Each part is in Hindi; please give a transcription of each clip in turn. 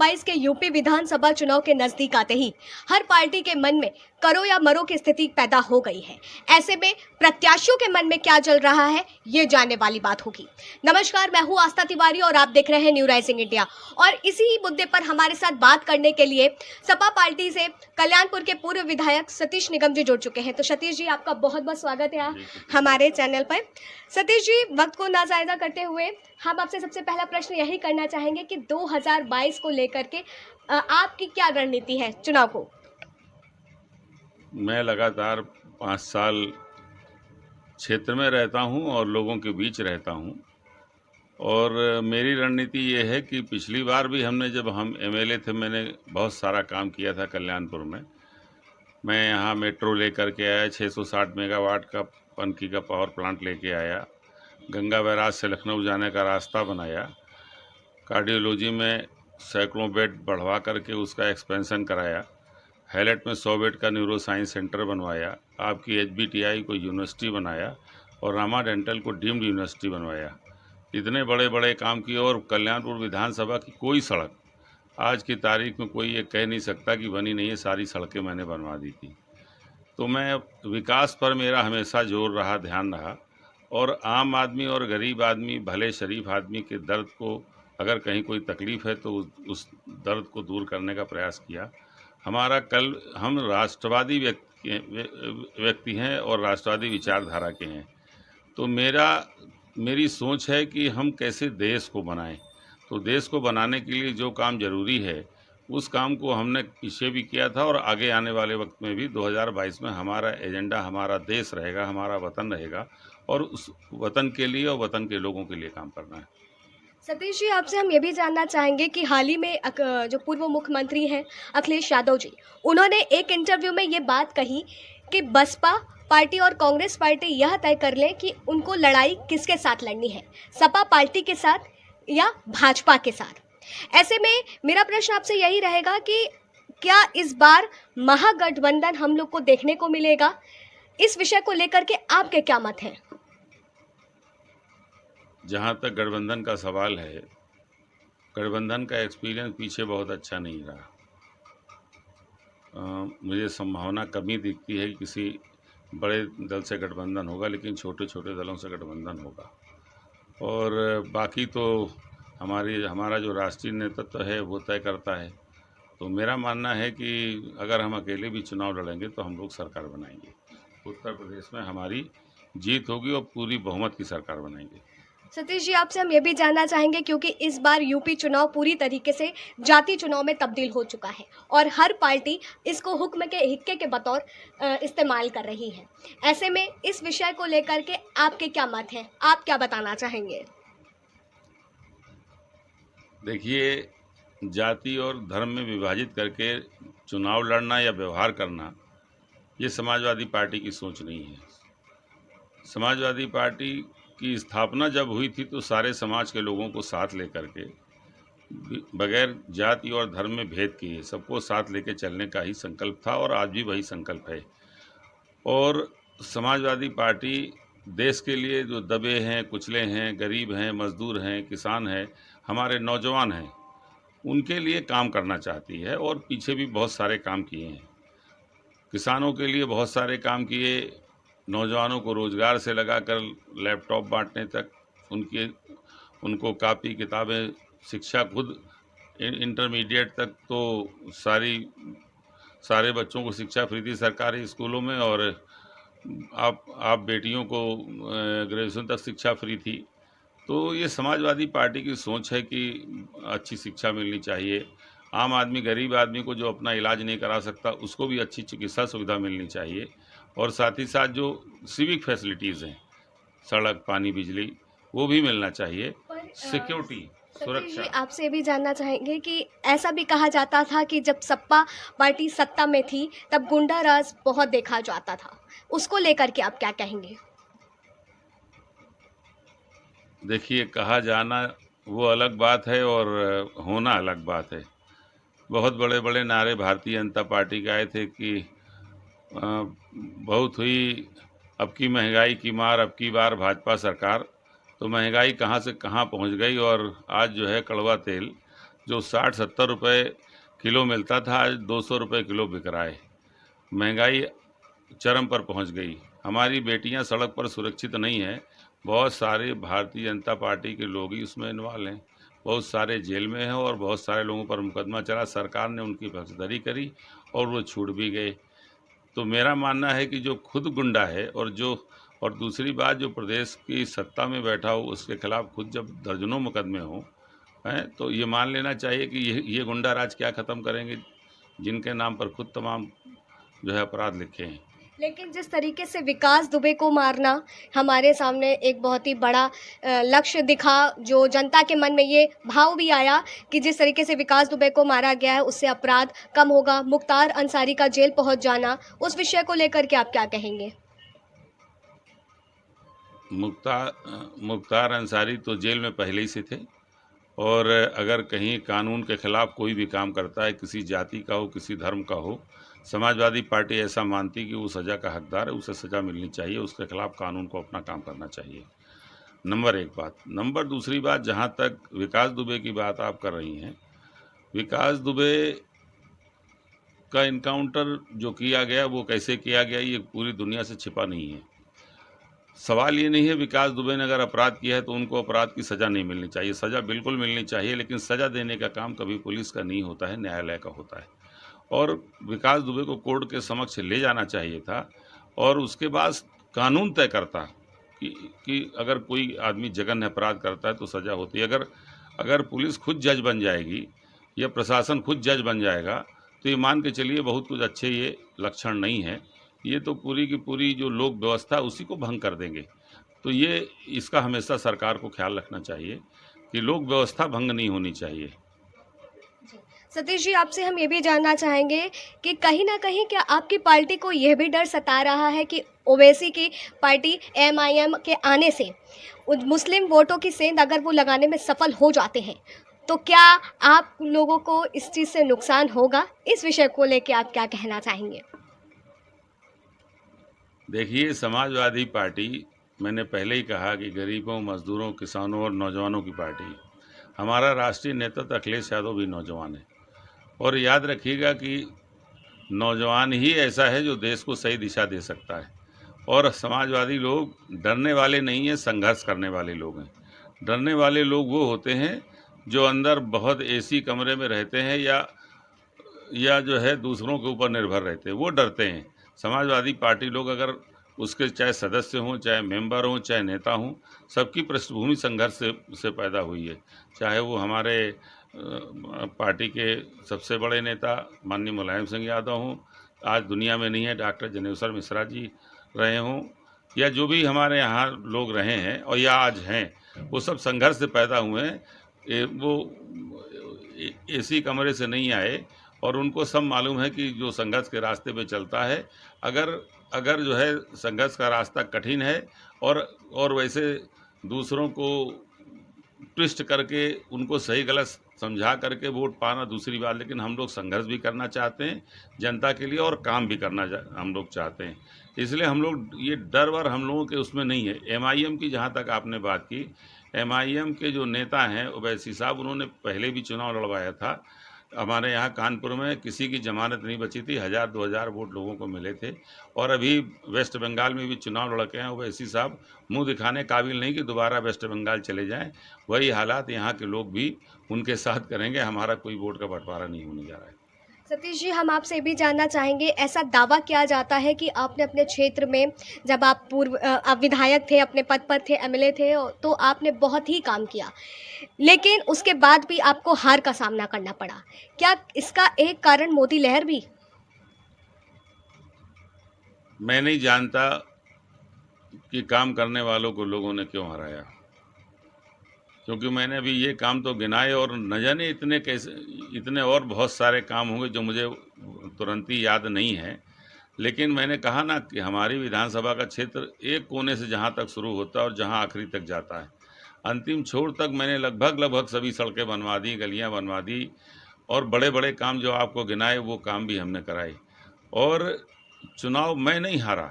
2022 के यूपी विधानसभा चुनाव के नजदीक आते ही हर पार्टी के मन में करो या मरो की स्थिति पैदा हो गई है। ऐसे में प्रत्याशियों के मन में क्या चल रहा है, ये जानने वाली बात होगी। नमस्कार, मैं हूँ आस्था तिवारी और आप देख रहे हैं न्यू राइजिंग इंडिया। और इसी ही मुद्दे पर हमारे साथ बात करने के लिए सपा पार्टी से कल्याणपुर के पूर्व विधायक सतीश निगम जी जुड़ चुके हैं। तो सतीश जी, आपका बहुत बहुत स्वागत है हमारे चैनल पर। सतीश जी, वक्त को नाजायजा करते हुए हम आपसे सबसे पहला प्रश्न यही करना चाहेंगे कि 2022 को लेकर के आपकी क्या रणनीति है चुनाव को? मैं लगातार 5 साल क्षेत्र में रहता हूं और लोगों के बीच रहता हूं और मेरी रणनीति ये है कि पिछली बार भी जब हम एमएलए थे, मैंने बहुत सारा काम किया था कल्याणपुर में। मैं यहाँ मेट्रो लेकर के आया, 660 मेगावाट का पनकी का पावर प्लांट लेके आया, गंगा बैराज से लखनऊ जाने का रास्ता बनाया, कार्डियोलॉजी में सैकड़ों बेड बढ़वा करके उसका एक्सपेंशन कराया, हैलेट में 100 बेड का न्यूरो साइंस सेंटर बनवाया, आपकी एचबीटीआई को यूनिवर्सिटी बनाया और रामा डेंटल को डीम्ड यूनिवर्सिटी बनवाया। इतने बड़े बड़े काम किए और कल्याणपुर विधानसभा की कोई सड़क आज की तारीख में कोई ये कह नहीं सकता कि बनी नहीं है। सारी सड़कें मैंने बनवा दी थी। तो मैं विकास पर मेरा हमेशा जोर रहा, ध्यान रहा और आम आदमी और गरीब आदमी, भले शरीफ आदमी के दर्द को अगर कहीं कोई तकलीफ़ है तो उस दर्द को दूर करने का प्रयास किया। हम राष्ट्रवादी व्यक्ति हैं और राष्ट्रवादी विचारधारा के हैं। तो मेरी सोच है कि हम कैसे देश को बनाएं। तो देश को बनाने के लिए जो काम ज़रूरी है उस काम को हमने पीछे भी किया था और आगे आने वाले वक्त में भी 2022 में हमारा एजेंडा हमारा देश रहेगा, हमारा वतन रहेगा और उस वतन के लिए और वतन के लोगों के लिए काम करना है। सतीश जी, आपसे हम ये भी जानना चाहेंगे कि हाल ही में जो पूर्व मुख्यमंत्री हैं अखिलेश यादव जी, उन्होंने एक इंटरव्यू में ये बात कही कि बसपा पार्टी और कांग्रेस पार्टी यह तय कर लें कि उनको लड़ाई किसके साथ लड़नी है, सपा पार्टी के साथ या भाजपा के साथ। ऐसे में मेरा प्रश्न आपसे यही रहेगा कि क्या इस बार महागठबंधन हम लोग को देखने को मिलेगा? इस विषय को लेकर के आपके क्या मत हैं? जहाँ तक गठबंधन का सवाल है, गठबंधन का एक्सपीरियंस पीछे बहुत अच्छा नहीं रहा। मुझे संभावना कमी दिखती है कि किसी बड़े दल से गठबंधन होगा, लेकिन छोटे छोटे दलों से गठबंधन होगा। और बाकी तो हमारा जो राष्ट्रीय नेतृत्व है वो तय करता है। तो मेरा मानना है कि अगर हम अकेले भी चुनाव लड़ेंगे तो हम लोग सरकार बनाएंगे। उत्तर प्रदेश में हमारी जीत होगी और पूरी बहुमत की सरकार बनाएंगे। सतीश जी, आपसे हम ये भी जानना चाहेंगे क्योंकि इस बार यूपी चुनाव पूरी तरीके से जाति चुनाव में तब्दील हो चुका है और हर पार्टी इसको हुक्म के हिक्के के बतौर इस्तेमाल कर रही है। ऐसे में इस विषय को लेकर के आपके क्या मत हैं? आप क्या बताना चाहेंगे? देखिए, जाति और धर्म में विभाजित करके चुनाव लड़ना या व्यवहार करना, ये समाजवादी पार्टी की सोच नहीं है। समाजवादी पार्टी की स्थापना जब हुई थी तो सारे समाज के लोगों को साथ लेकर के, बगैर जाति और धर्म में भेद किए, सबको साथ लेके चलने का ही संकल्प था और आज भी वही संकल्प है। और समाजवादी पार्टी देश के लिए जो दबे हैं, कुचले हैं, गरीब हैं, मजदूर हैं, किसान हैं, हमारे नौजवान हैं, उनके लिए काम करना चाहती है और पीछे भी बहुत सारे काम किए हैं। किसानों के लिए बहुत सारे काम किए, नौजवानों को रोज़गार से लगाकर लैपटॉप बांटने तक, उनको कापी किताबें, शिक्षा खुद इंटरमीडिएट तक तो सारे बच्चों को शिक्षा फ्री थी सरकारी स्कूलों में और आप बेटियों को ग्रेजुएशन तक शिक्षा फ्री थी। तो ये समाजवादी पार्टी की सोच है कि अच्छी शिक्षा मिलनी चाहिए। आम आदमी, गरीब आदमी को जो अपना इलाज नहीं करा सकता उसको भी अच्छी चिकित्सा सुविधा मिलनी चाहिए और साथ ही साथ जो सिविक फैसिलिटीज़ हैं, सड़क, पानी, बिजली, वो भी मिलना चाहिए। सिक्योरिटी, सुरक्षा। आपसे भी जानना चाहेंगे कि ऐसा भी कहा जाता था कि जब सपा पार्टी सत्ता में थी तब गुंडा राज बहुत देखा जाता था, उसको लेकर के आप क्या कहेंगे? देखिए, कहा जाना वो अलग बात है और होना अलग बात है। बहुत बड़े बड़े नारे भारतीय जनता पार्टी के आए थे कि बहुत हुई अब की महंगाई की मार, अब की बार भाजपा सरकार। तो महंगाई कहाँ से कहाँ पहुँच गई और आज जो है कड़वा तेल जो 60-70 रुपये किलो मिलता था, आज 200 रुपये किलो बिक रहा है। महंगाई चरम पर पहुंच गई। हमारी बेटियां सड़क पर सुरक्षित नहीं हैं। बहुत सारे भारतीय जनता पार्टी के लोग ही उसमें इन्वॉल्व हैं। बहुत सारे जेल में हैं और बहुत सारे लोगों पर मुकदमा चला। सरकार ने उनकी फौजदारी करी और वो छूट भी गए। तो मेरा मानना है कि जो खुद गुंडा है और दूसरी बात, जो प्रदेश की सत्ता में बैठा हो उसके खिलाफ खुद जब दर्जनों मुकदमे हों हैं, तो ये मान लेना चाहिए कि ये गुंडा राज क्या ख़त्म करेंगे, जिनके नाम पर खुद तमाम जो है अपराध लिखे हैं। लेकिन जिस तरीके से विकास दुबे को मारना हमारे सामने एक बहुत ही बड़ा लक्ष्य दिखा, जो जनता के मन में ये भाव भी आया कि जिस तरीके से विकास दुबे को मारा गया है उससे अपराध कम होगा। मुख्तार अंसारी का जेल पहुंच जाना, उस विषय को लेकर के आप क्या कहेंगे? मुख्तार अंसारी तो जेल में पहले ही से थे, और अगर कहीं कानून के खिलाफ कोई भी काम करता है, किसी जाति का हो, किसी धर्म का हो, समाजवादी पार्टी ऐसा मानती कि वो सज़ा का हकदार है, उसे सज़ा मिलनी चाहिए, उसके खिलाफ कानून को अपना काम करना चाहिए। नंबर एक बात। नंबर दूसरी बात, जहाँ तक विकास दुबे की बात आप कर रही हैं, विकास दुबे का इनकाउंटर जो किया गया वो कैसे किया गया, ये पूरी दुनिया से छिपा नहीं है। सवाल ये नहीं है विकास दुबे ने अगर अपराध किया है तो उनको अपराध की सज़ा नहीं मिलनी चाहिए। सज़ा बिल्कुल मिलनी चाहिए, लेकिन सज़ा देने का काम कभी पुलिस का नहीं होता है, न्यायालय का होता है। और विकास दुबे को कोर्ट के समक्ष ले जाना चाहिए था, और उसके बाद कानून तय करता कि अगर कोई आदमी जघन्य अपराध करता है तो सज़ा होती है। अगर पुलिस खुद जज बन जाएगी या प्रशासन खुद जज बन जाएगा तो ये मान के चलिए बहुत कुछ अच्छे ये लक्षण नहीं है। ये तो पूरी की पूरी जो लोक व्यवस्था है उसी को भंग कर देंगे। तो ये इसका हमेशा सरकार को ख्याल रखना चाहिए कि लोक व्यवस्था भंग नहीं होनी चाहिए। सतीश जी, आपसे हम ये भी जानना चाहेंगे कि कहीं ना कहीं क्या आपकी पार्टी को यह भी डर सता रहा है कि ओवैसी की पार्टी एमआईएम के आने से मुस्लिम वोटों की सेंध अगर वो लगाने में सफल हो जाते हैं तो क्या आप लोगों को इस चीज़ से नुकसान होगा? इस विषय को लेकर आप क्या कहना चाहेंगे? देखिए, समाजवादी पार्टी, मैंने पहले ही कहा कि गरीबों, मजदूरों, किसानों और नौजवानों की पार्टी है। हमारा राष्ट्रीय नेतृत्व अखिलेश यादव भी नौजवान है, और याद रखिएगा कि नौजवान ही ऐसा है जो देश को सही दिशा दे सकता है। और समाजवादी लोग डरने वाले नहीं हैं, संघर्ष करने वाले लोग हैं। डरने वाले लोग वो होते हैं जो अंदर बहुत एसी कमरे में रहते हैं या जो है दूसरों के ऊपर निर्भर रहते हैं, वो डरते हैं। समाजवादी पार्टी लोग अगर उसके चाहे सदस्य हों, चाहे मेंबर हों, चाहे नेता हों, सबकी पृष्ठभूमि संघर्ष से पैदा हुई है। चाहे वो हमारे पार्टी के सबसे बड़े नेता माननीय मुलायम सिंह यादव हों, आज दुनिया में नहीं है, डॉक्टर जनेश्वर मिश्रा जी रहे हों, या जो भी हमारे यहाँ लोग रहे हैं और या आज हैं, वो सब संघर्ष से पैदा हुए हैं। वो एसी कमरे से नहीं आए, और उनको सब मालूम है कि जो संघर्ष के रास्ते पे चलता है, अगर जो है संघर्ष का रास्ता कठिन है और वैसे दूसरों को ट्विस्ट करके उनको सही गलत समझा करके वोट पाना दूसरी बात, लेकिन हम लोग संघर्ष भी करना चाहते हैं जनता के लिए और काम भी करना हम लोग चाहते हैं। इसलिए हम लोग ये डर वर हम लोगों के उसमें नहीं है। एमआईएम की जहाँ तक आपने बात की, एमआईएम के जो नेता हैं ओवैसी साहब, उन्होंने पहले भी चुनाव लड़वाया था। हमारे यहाँ कानपुर में किसी की जमानत नहीं बची थी, 1000-2000 वोट लोगों को मिले थे। और अभी वेस्ट बंगाल में भी चुनाव लड़के हैं ओवैसी साहब, मुंह दिखाने काबिल नहीं कि दोबारा वेस्ट बंगाल चले जाएं। वही हालात यहाँ के लोग भी उनके साथ करेंगे। हमारा कोई वोट का बंटवारा नहीं होने जा रहा है। सतीश जी, हम आपसे भी जानना चाहेंगे, ऐसा दावा किया जाता है कि आपने अपने क्षेत्र में, जब आप आप विधायक थे, अपने पद पर थे, एमएलए थे, तो आपने बहुत ही काम किया, लेकिन उसके बाद भी आपको हार का सामना करना पड़ा। क्या इसका एक कारण मोदी लहर भी? मैं नहीं जानता कि काम करने वालों को लोगों ने क्यों हराया, क्योंकि मैंने अभी ये काम तो गिनाए, और न जाने इतने और बहुत सारे काम होंगे जो मुझे तुरंत ही याद नहीं है। लेकिन मैंने कहा ना कि हमारी विधानसभा का क्षेत्र एक कोने से जहाँ तक शुरू होता है और जहाँ आखिरी तक जाता है, अंतिम छोर तक मैंने लगभग सभी सड़कें बनवा दी, गलियाँ बनवा दी, और बड़े बड़े काम जो आपको गिनाए वो काम भी हमने कराए। और चुनाव मैं नहीं हारा,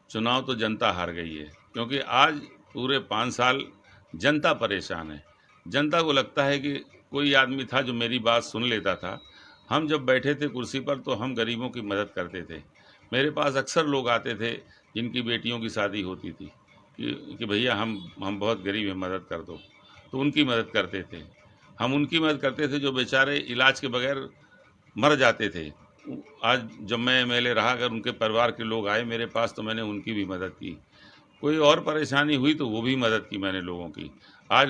चुनाव तो जनता हार गई है, क्योंकि आज पूरे 5 साल जनता परेशान है। जनता को लगता है कि कोई आदमी था जो मेरी बात सुन लेता था। हम जब बैठे थे कुर्सी पर तो हम गरीबों की मदद करते थे। मेरे पास अक्सर लोग आते थे जिनकी बेटियों की शादी होती थी कि भैया हम बहुत गरीब हैं, मदद कर दो, तो उनकी मदद करते थे। हम उनकी मदद करते थे जो बेचारे इलाज के बगैर मर जाते थे। आज जब मैं एमएलए रहा, अगर उनके परिवार के लोग आए मेरे पास तो मैंने उनकी भी मदद की। कोई और परेशानी हुई तो वो भी मदद की मैंने लोगों की। आज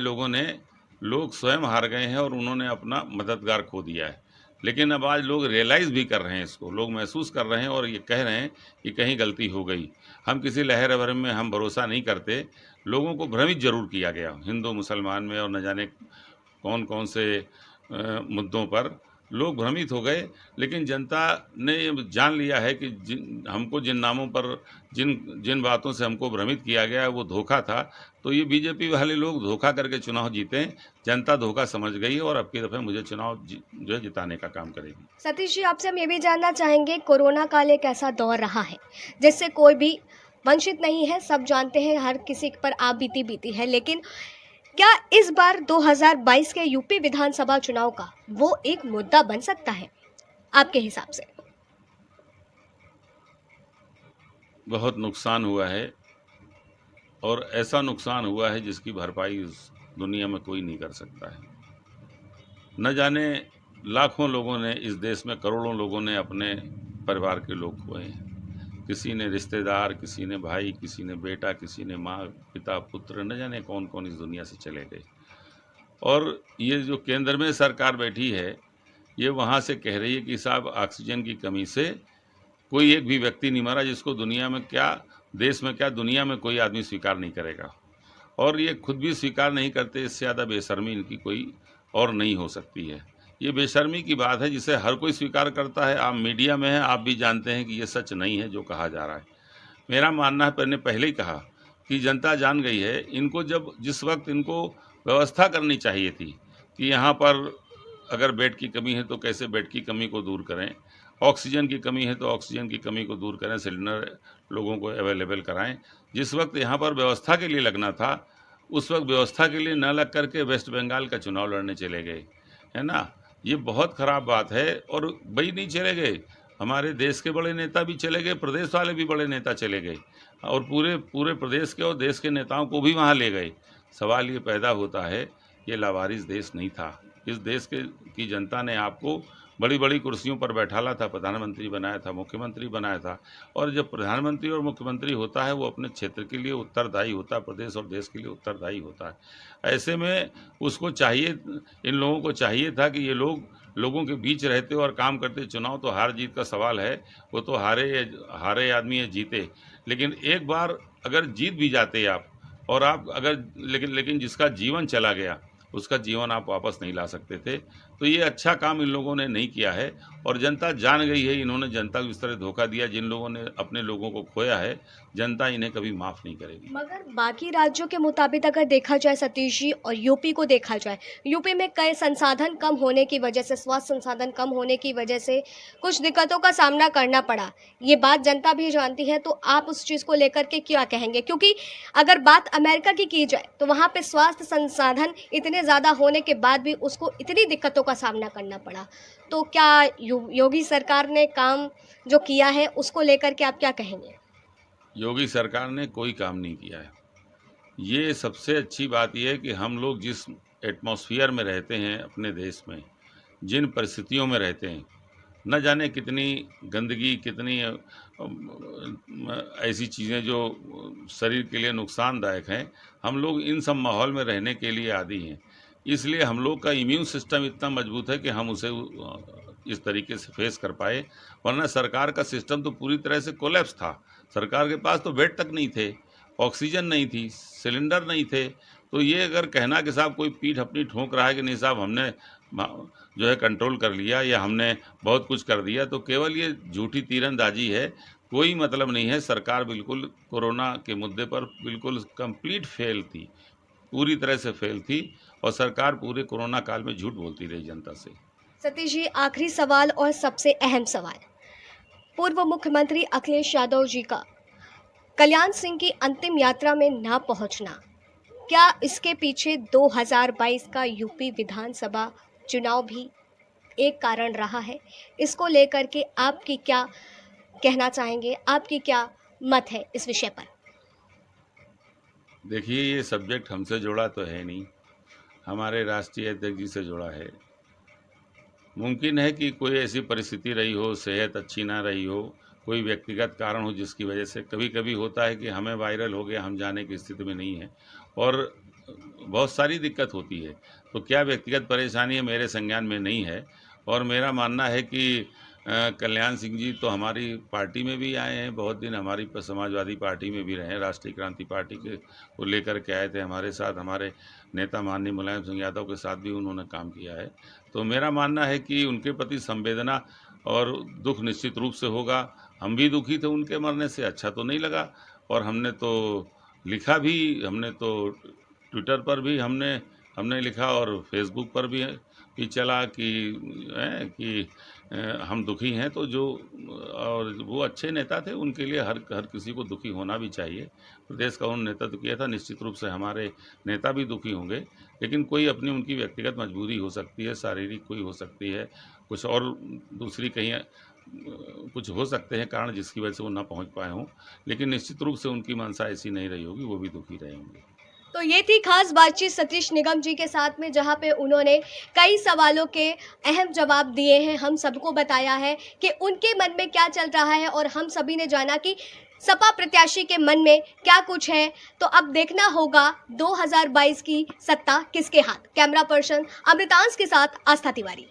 लोग स्वयं हार गए हैं और उन्होंने अपना मददगार खो दिया है। लेकिन अब आज लोग रियलाइज़ भी कर रहे हैं, इसको लोग महसूस कर रहे हैं और ये कह रहे हैं कि कहीं गलती हो गई। हम किसी लहर भरम में हम भरोसा नहीं करते। लोगों को भ्रमित ज़रूर किया गया हिंदू मुसलमान में और न जाने कौन-कौन से मुद्दों पर लोग भ्रमित हो गए। लेकिन जनता ने ये जान लिया है कि जिन नामों पर जिन बातों से हमको भ्रमित किया गया वो धोखा था। तो ये बीजेपी वाले लोग धोखा करके चुनाव जीते हैं। जनता धोखा समझ गई है और अब की दफ़े मुझे चुनाव जो है जिताने का काम करेगी। सतीश जी, आपसे हम ये भी जानना चाहेंगे, कोरोना काल एक ऐसा दौर रहा है जिससे कोई भी वंचित नहीं है, सब जानते हैं, हर किसी पर आप बीती है, लेकिन क्या इस बार 2022 के यूपी विधानसभा चुनाव का वो एक मुद्दा बन सकता है आपके हिसाब से? बहुत नुकसान हुआ है और ऐसा नुकसान हुआ है जिसकी भरपाई इस दुनिया में कोई नहीं कर सकता है। न जाने लाखों लोगों ने इस देश में, करोड़ों लोगों ने अपने परिवार के लोग खोए हैं। किसी ने रिश्तेदार, किसी ने भाई, किसी ने बेटा, किसी ने माँ, पिता, पुत्र, न जाने कौन कौन इस दुनिया से चले गए। और ये जो केंद्र में सरकार बैठी है, ये वहाँ से कह रही है कि साहब ऑक्सीजन की कमी से कोई एक भी व्यक्ति नहीं मरा, जिसको दुनिया में क्या, देश में क्या, दुनिया में कोई आदमी स्वीकार नहीं करेगा। और ये खुद भी स्वीकार नहीं करते, इससे ज़्यादा बेशर्मी इनकी कोई और नहीं हो सकती है। ये बेशर्मी की बात है जिसे हर कोई स्वीकार करता है। आप मीडिया में हैं, आप भी जानते हैं कि ये सच नहीं है जो कहा जा रहा है। मेरा मानना है, मैंने पहले ही कहा कि जनता जान गई है। इनको जिस वक्त इनको व्यवस्था करनी चाहिए थी कि यहाँ पर अगर बेड की कमी है तो कैसे बेड की कमी को दूर करें, ऑक्सीजन की कमी है तो ऑक्सीजन की कमी को दूर करें, सिलेंडर लोगों को अवेलेबल कराएं। जिस वक्त यहाँ पर व्यवस्था के लिए लगना था, उस वक्त व्यवस्था के लिए न लग करके वेस्ट बंगाल का चुनाव लड़ने चले गए, है ना। ये बहुत ख़राब बात है। और वही नहीं चले गए, हमारे देश के बड़े नेता भी चले गए, प्रदेश वाले भी बड़े नेता चले गए और पूरे प्रदेश के और देश के नेताओं को भी वहाँ ले गए। सवाल ये पैदा होता है, ये लावारिस देश नहीं था। इस देश की जनता ने आपको बड़ी बड़ी कुर्सियों पर बैठाला था, प्रधानमंत्री बनाया था, मुख्यमंत्री बनाया था। और जब प्रधानमंत्री और मुख्यमंत्री होता है वो अपने क्षेत्र के लिए उत्तरदायी होता है, प्रदेश और देश के लिए उत्तरदायी होता है। ऐसे में उसको चाहिए, इन लोगों को चाहिए था कि ये लोगों के बीच रहते और काम करते। चुनाव तो हार जीत का सवाल है, वो तो हारे आदमी है, जीते। लेकिन एक बार अगर जीत भी जाते आप, और आप अगर लेकिन जिसका जीवन चला गया उसका जीवन आप वापस नहीं ला सकते थे। तो ये अच्छा काम इन लोगों ने नहीं किया है और जनता जान गई है। इन्होंने जनता को इस तरह धोखा दिया, जिन लोगों ने अपने लोगों को खोया है, जनता इन्हें कभी माफ़ नहीं करेगी। मगर बाकी राज्यों के मुताबिक अगर देखा जाए सतीश जी, और यूपी को देखा जाए, यूपी में कई संसाधन कम होने की वजह से, स्वास्थ्य संसाधन कम होने की वजह से कुछ दिक्कतों का सामना करना पड़ा। ये बात जनता भी जानती है, तो आप उस चीज़ को लेकर के क्या कहेंगे? क्योंकि अगर बात अमेरिका की जाए तो वहाँ पे स्वास्थ्य संसाधन इतने ज़्यादा होने के बाद भी उसको इतनी दिक्कतों का सामना करना पड़ा। तो क्या योगी सरकार ने काम जो किया है उसको लेकर के आप क्या कहेंगे? योगी सरकार ने कोई काम नहीं किया है। ये सबसे अच्छी बात यह है कि हम लोग जिस एटमॉस्फेयर में रहते हैं अपने देश में, जिन परिस्थितियों में रहते हैं, न जाने कितनी गंदगी, कितनी ऐसी चीज़ें जो शरीर के लिए नुकसानदायक हैं, हम लोग इन सब माहौल में रहने के लिए आदी हैं। इसलिए हम लोग का इम्यून सिस्टम इतना मजबूत है कि हम उसे इस तरीके से फेस कर पाए। वरना सरकार का सिस्टम तो पूरी तरह से कोलैप्स था। सरकार के पास तो बेड तक नहीं थे, ऑक्सीजन नहीं थी, सिलेंडर नहीं थे। तो ये अगर कहना कि साहब कोई पीठ अपनी ठोक रहा है कि नहीं साहब हमने जो है कंट्रोल कर लिया या हमने बहुत कुछ कर दिया, तो केवल ये झूठी तीरंदाजी है, कोई मतलब नहीं है। सरकार बिल्कुल कोरोना के मुद्दे पर बिल्कुल कंप्लीट फेल थी, पूरी तरह से फेल थी और सरकार पूरे कोरोना काल में झूठ बोलती रही जनता से। सतीश जी, आखिरी सवाल और सबसे अहम सवाल, पूर्व मुख्यमंत्री अखिलेश यादव जी का कल्याण सिंह की अंतिम यात्रा में ना पहुंचना, क्या इसके पीछे 2022 का यूपी विधानसभा चुनाव भी एक कारण रहा है। इसको लेकर के आपकी क्या कहना चाहेंगे, आपकी क्या मत है इस विषय पर? देखिए, ये सब्जेक्ट हमसे जुड़ा तो है नहीं, हमारे राष्ट्रीय अध्यक्ष जी से जुड़ा है। मुमकिन है कि कोई ऐसी परिस्थिति रही हो, सेहत अच्छी ना रही हो, कोई व्यक्तिगत कारण हो जिसकी वजह से कभी-कभी होता है कि हमें वायरल हो गया, हम जाने की स्थिति में नहीं हैं और बहुत सारी दिक्कत होती है। तो क्या व्यक्तिगत परेशानी है मेरे संज्ञान में नहीं है और मेरा मानना है कि कल्याण सिंह जी तो हमारी पार्टी में भी आए हैं, बहुत दिन हमारी समाजवादी पार्टी में भी रहे हैं, राष्ट्रीय क्रांति पार्टी के को लेकर के आए थे हमारे साथ, हमारे नेता माननीय मुलायम सिंह यादव के साथ भी उन्होंने काम किया है। तो मेरा मानना है कि उनके प्रति संवेदना और दुख निश्चित रूप से होगा। हम भी दुखी थे उनके मरने से, अच्छा तो नहीं लगा और हमने तो लिखा भी, हमने तो ट्विटर पर भी हमने लिखा और फेसबुक पर भी चला कि हम दुखी हैं। तो जो और वो अच्छे नेता थे, उनके लिए हर किसी को दुखी होना भी चाहिए। प्रदेश का उन्होंने नेतृत्व किया था, निश्चित रूप से हमारे नेता भी दुखी होंगे, लेकिन कोई अपनी उनकी व्यक्तिगत मजबूरी हो सकती है, शारीरिक कोई हो सकती है, कुछ और दूसरी कहीं कुछ हो सकते हैं कारण जिसकी वजह से वो ना पहुंच पाए हों, लेकिन निश्चित रूप से उनकी मंशा ऐसी नहीं रही होगी, वो भी दुखी रहे होंगे। तो ये थी खास बातचीत सतीश निगम जी के साथ में, जहां पे उन्होंने कई सवालों के अहम जवाब दिए हैं। हम सबको बताया है कि उनके मन में क्या चल रहा है और हम सभी ने जाना कि सपा प्रत्याशी के मन में क्या कुछ है। तो अब देखना होगा 2022 की सत्ता किसके हाथ। कैमरा पर्सन अमृतांश के साथ आस्था तिवारी।